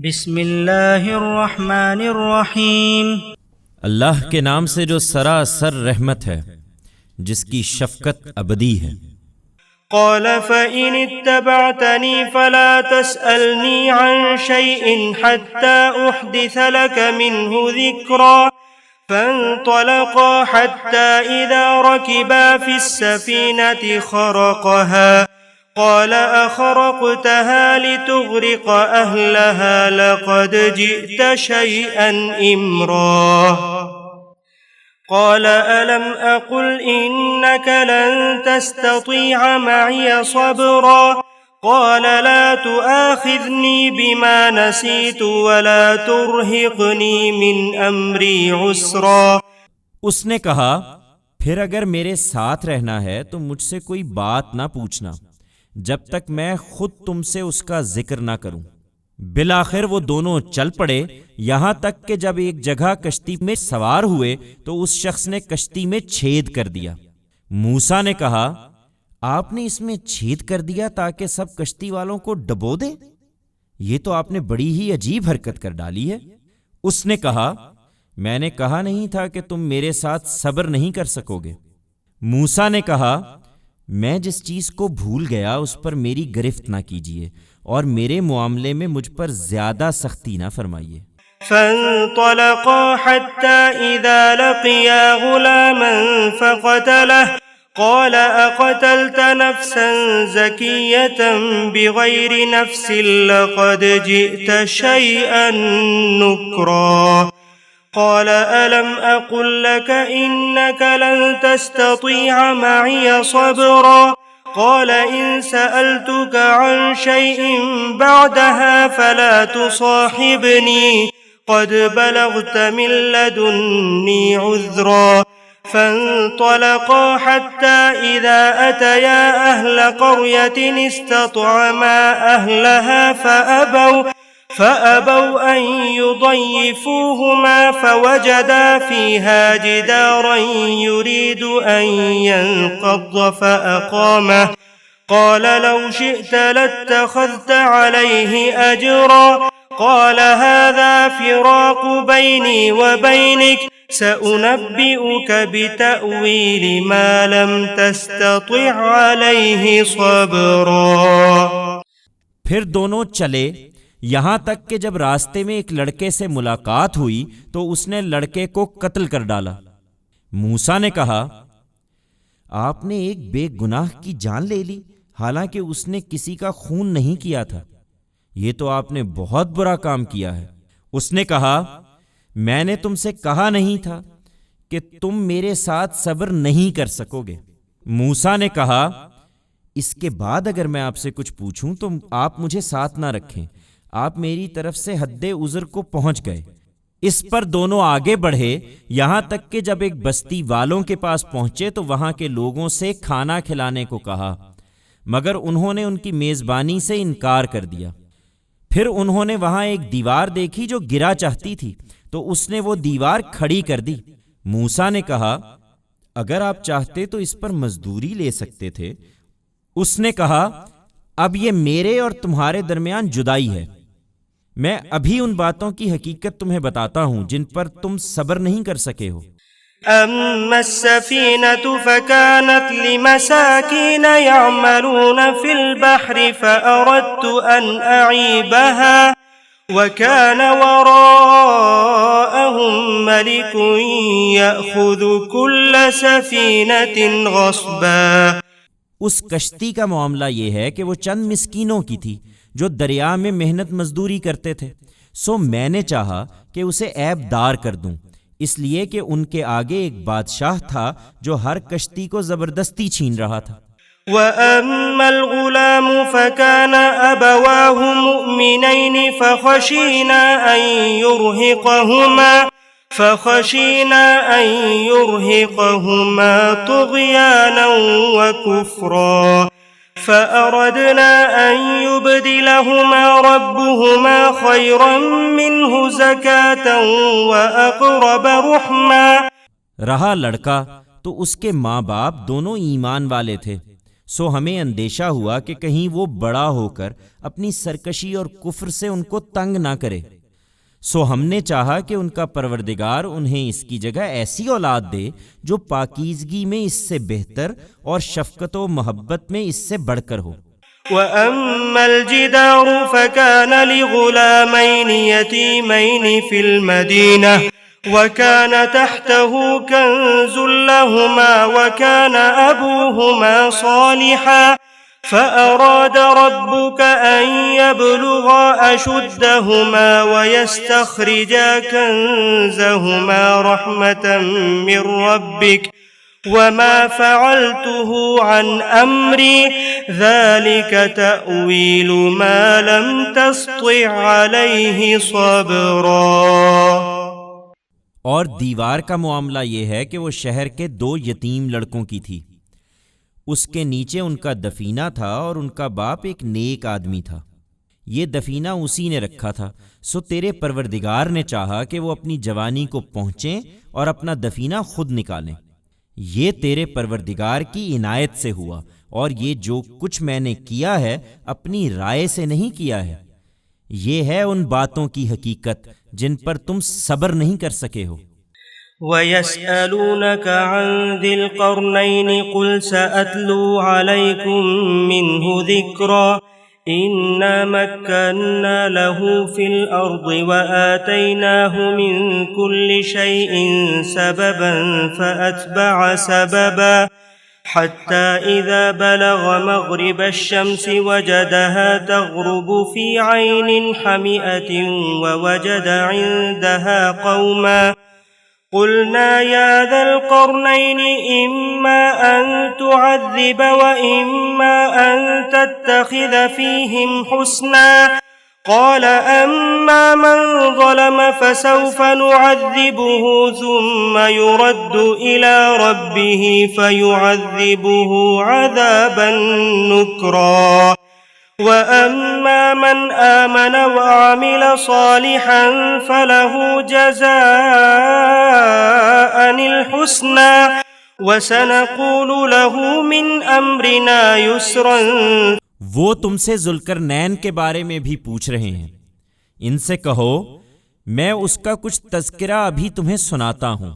بسم اللہ الرحمن الرحیم۔ اللہ کے نام سے جو سراسر رحمت ہے، جس کی شفقت ابدی ہے۔ قال فإن اتبعتني فلا تسألني عن شيء حتى أحدث لك منه ذكرا فانطلقا حتى إذا ركبا في السفينة خرقها قال أخرقتها لتغرق أهلها لقد جئت شيئا إمرا قال ألم أقل إنك لن تستطيع معي صبرا قال لا تؤاخذني بما نسيت ولا ترهقني من أمري عسرا۔ اس نے کہا، پھر اگر میرے ساتھ رہنا ہے تو مجھ سے کوئی بات نہ پوچھنا جب تک میں خود تم سے اس کا ذکر نہ کروں۔ بالآخر وہ دونوں چل پڑے، یہاں تک کہ جب ایک جگہ کشتی میں سوار ہوئے تو اس شخص نے کشتی میں چھید کر دیا۔ موسیٰ نے کہا، آپ نے اس میں چھید کر دیا تاکہ سب کشتی والوں کو ڈبو دے؟ یہ تو آپ نے بڑی ہی عجیب حرکت کر ڈالی ہے۔ اس نے کہا، میں نے کہا نہیں تھا کہ تم میرے ساتھ صبر نہیں کر سکو گے۔ موسیٰ نے کہا، میں جس چیز کو بھول گیا اس پر میری گرفت نہ کیجیے اور میرے معاملے میں مجھ پر زیادہ سختی نہ فرمائیے۔ فانطلقا حتى إذا لقيا غلاما فقتله قال أقتلت نفسا زكية بغير نفس لقد جئت شيئا نكرا قال ألم أقل لك إنك لن تستطيع معي صبرا قال إن سألتك عن شيء بعدها فلا تصاحبني قد بلغت من لدني عذرا فانطلقا حتى إذا أتيا أهل قرية استطعما أهلها فأبوا أن يضيفوهما فوجدا فيها جدارا يريد أن ينقض فأقامه قال لو شئت لاتخذت عليه أجرا قال هذا فراق بيني وبينك سأنبئك بتأويل ما لم تستطع عليه صبرا۔ پھر دونوں چلے، یہاں تک کہ جب راستے میں ایک لڑکے سے ملاقات ہوئی تو اس نے لڑکے کو قتل کر ڈالا۔ موسیٰ نے کہا، آپ نے ایک بے گناہ کی جان لے لی حالانکہ اس نے کسی کا خون نہیں کیا تھا، یہ تو آپ نے بہت برا کام کیا ہے۔ اس نے کہا، میں نے تم سے کہا نہیں تھا کہ تم میرے ساتھ صبر نہیں کر سکو گے۔ موسیٰ نے کہا، اس کے بعد اگر میں آپ سے کچھ پوچھوں تو آپ مجھے ساتھ نہ رکھیں، آپ میری طرف سے حد عذر کو پہنچ گئے۔ اس پر دونوں آگے بڑھے، یہاں تک کہ جب ایک بستی والوں کے پاس پہنچے تو وہاں کے لوگوں سے کھانا کھلانے کو کہا، مگر انہوں نے ان کی میزبانی سے انکار کر دیا۔ پھر انہوں نے وہاں ایک دیوار دیکھی جو گرا چاہتی تھی تو اس نے وہ دیوار کھڑی کر دی۔ موسیٰ نے کہا، اگر آپ چاہتے تو اس پر مزدوری لے سکتے تھے۔ اس نے کہا، اب یہ میرے اور تمہارے درمیان جدائی ہے، میں ابھی ان باتوں کی حقیقت تمہیں بتاتا ہوں جن پر تم صبر نہیں کر سکے ہو۔ أما السفينة فكانت لمساكين يعملون في البحر فأردت أن أعيبها وكان وراءهم ملك يأخذ كل سفينة غصبا۔ اس کشتی کا معاملہ یہ ہے کہ وہ چند مسکینوں کی تھی جو دریا میں محنت مزدوری کرتے تھے، سو میں نے چاہا کہ اسے عیب دار کر دوں، اس لیے کہ ان کے آگے ایک بادشاہ تھا جو ہر کشتی کو زبردستی چھین رہا تھا۔ وَأَمَّا الْغُلَامُ فَكَانَ أَبَوَاهُ مُؤْمِنَيْنِ فَخَشِينَا أَن يُرْهِقَهُمَا طُغْيَانًا وَكُفْرًا فَأَرَدْنَا أَن يُبْدِلَهُمَا رَبُّهُمَا خَيْرًا مِّنْهُ زَكَاةً وَأَقْرَبَ رُحْمًا۔ رہا لڑکا تو اس کے ماں باپ دونوں ایمان والے تھے، سو ہمیں اندیشہ ہوا کہ کہیں وہ بڑا ہو کر اپنی سرکشی اور کفر سے ان کو تنگ نہ کرے، سو ہم نے چاہا کہ ان کا پروردگار انہیں اس کی جگہ ایسی اولاد دے جو پاکیزگی میں اس سے بہتر اور شفقت و محبت میں اس سے بڑھ کر ہو۔ وَأَمَّا الْجِدَارُ فَكَانَ لِغُلَامَيْنِ يَتِيمَيْنِ فِي الْمَدِينَةِ وَكَانَ تَحْتَهُ كَنْزٌ لَهُمَا وَكَانَ أَبُوهُمَا صَالِحًا فَأَرَادَ رَبُّكَ أَنْ يَبْلُغَا أَشُدَّهُمَا وَيَسْتَخْرِجَا كَنْزَهُمَا رَحْمَةً مِّن رَّبِّكَ وَمَا فَعَلْتُهُ عَنْ أَمْرِي ذَلِكَ تَأْوِيلُ مَا لَمْ تَسْطِعْ عَلَيْهِ صَبْرًا۔ اور دیوار کا معاملہ یہ ہے کہ وہ شہر کے 2 یتیم لڑکوں کی تھی، اس کے نیچے ان کا دفینہ تھا اور ان کا باپ ایک نیک آدمی تھا، یہ دفینہ اسی نے رکھا تھا، سو تیرے پروردگار نے چاہا کہ وہ اپنی جوانی کو پہنچیں اور اپنا دفینہ خود نکالیں، یہ تیرے پروردگار کی عنایت سے ہوا، اور یہ جو کچھ میں نے کیا ہے اپنی رائے سے نہیں کیا ہے، یہ ہے ان باتوں کی حقیقت جن پر تم صبر نہیں کر سکے ہو۔ وَيَسْأَلُونَكَ عَنْ ذِي الْقَرْنَيْنِ قُلْ سَأَتْلُو عَلَيْكُمْ مِنْهُ ذِكْرًا إِنَّا مَكَّنَّا لَهُ فِي الْأَرْضِ وَآتَيْنَاهُ مِنْ كُلِّ شَيْءٍ سَبَبًا فَأَتْبَعَ سَبَبًا حتى إذا بلغ مغرب الشمس وجدها تغرب في عين حمئة ووجد عندها قوما قلنا يا ذا القرنين إما أن تعذب وإما أن تتخذ فيهم حسنا قال أما من ظلم فسوف نعذبه ثم يرد إلى ربه فيعذبه عذابا نكرا وأما من آمن وعمل صالحا فله جزاء الحسنى وسنقول له من أمرنا يسرا۔ وہ تم سے ذوالقرنین کے بارے میں بھی پوچھ رہے ہیں، ان سے کہو میں اس کا کچھ تذکرہ ابھی تمہیں سناتا ہوں۔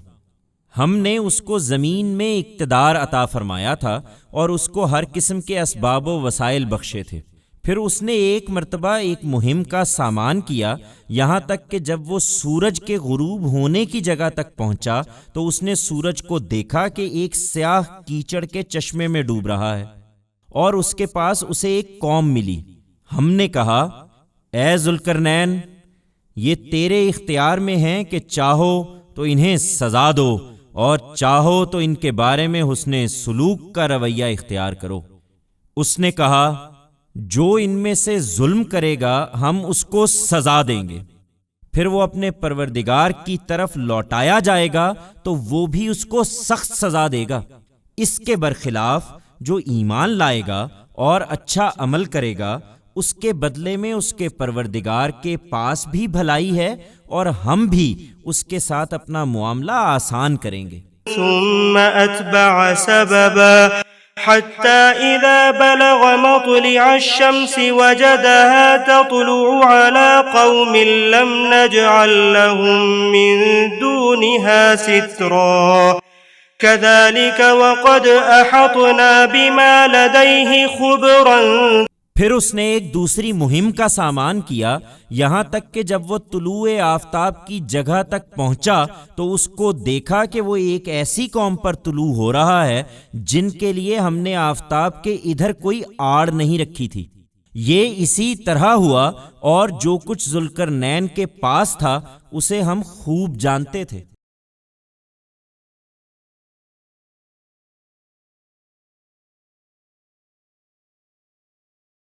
ہم نے اس کو زمین میں اقتدار عطا فرمایا تھا اور اس کو ہر قسم کے اسباب و وسائل بخشے تھے، پھر اس نے ایک مرتبہ ایک مہم کا سامان کیا، یہاں تک کہ جب وہ سورج کے غروب ہونے کی جگہ تک پہنچا تو اس نے سورج کو دیکھا کہ ایک سیاہ کیچڑ کے چشمے میں ڈوب رہا ہے، اور اس کے پاس اسے ایک قوم ملی۔ ہم نے کہا اے ذوالقرنین، یہ تیرے اختیار میں ہیں کہ چاہو تو انہیں سزا دو اور چاہو تو ان کے بارے میں حسن سلوک کا رویہ اختیار کرو۔ اس نے کہا جو ان میں سے ظلم کرے گا ہم اس کو سزا دیں گے، پھر وہ اپنے پروردگار کی طرف لوٹایا جائے گا تو وہ بھی اس کو سخت سزا دے گا۔ اس کے برخلاف جو ایمان لائے گا اور اچھا عمل کرے گا اس کے بدلے میں اس کے پروردگار کے پاس بھی بھلائی ہے اور ہم بھی اس کے ساتھ اپنا معاملہ آسان کریں گے۔ ثم أتبع سببا حتى إذا بلغ مطلع الشمس وجدها تطلع على قوم لم نجعل لهم من دونها سترا كذلك وقد أحطنا بما لديه خبرا۔ پھر اس نے ایک دوسری مہم کا سامان کیا، یہاں تک کہ جب وہ طلوع آفتاب کی جگہ تک پہنچا تو اس کو دیکھا کہ وہ ایک ایسی قوم پر طلوع ہو رہا ہے جن کے لیے ہم نے آفتاب کے ادھر کوئی آڑ نہیں رکھی تھی۔ یہ اسی طرح ہوا، اور جو کچھ ذوالقرنین کے پاس تھا اسے ہم خوب جانتے تھے۔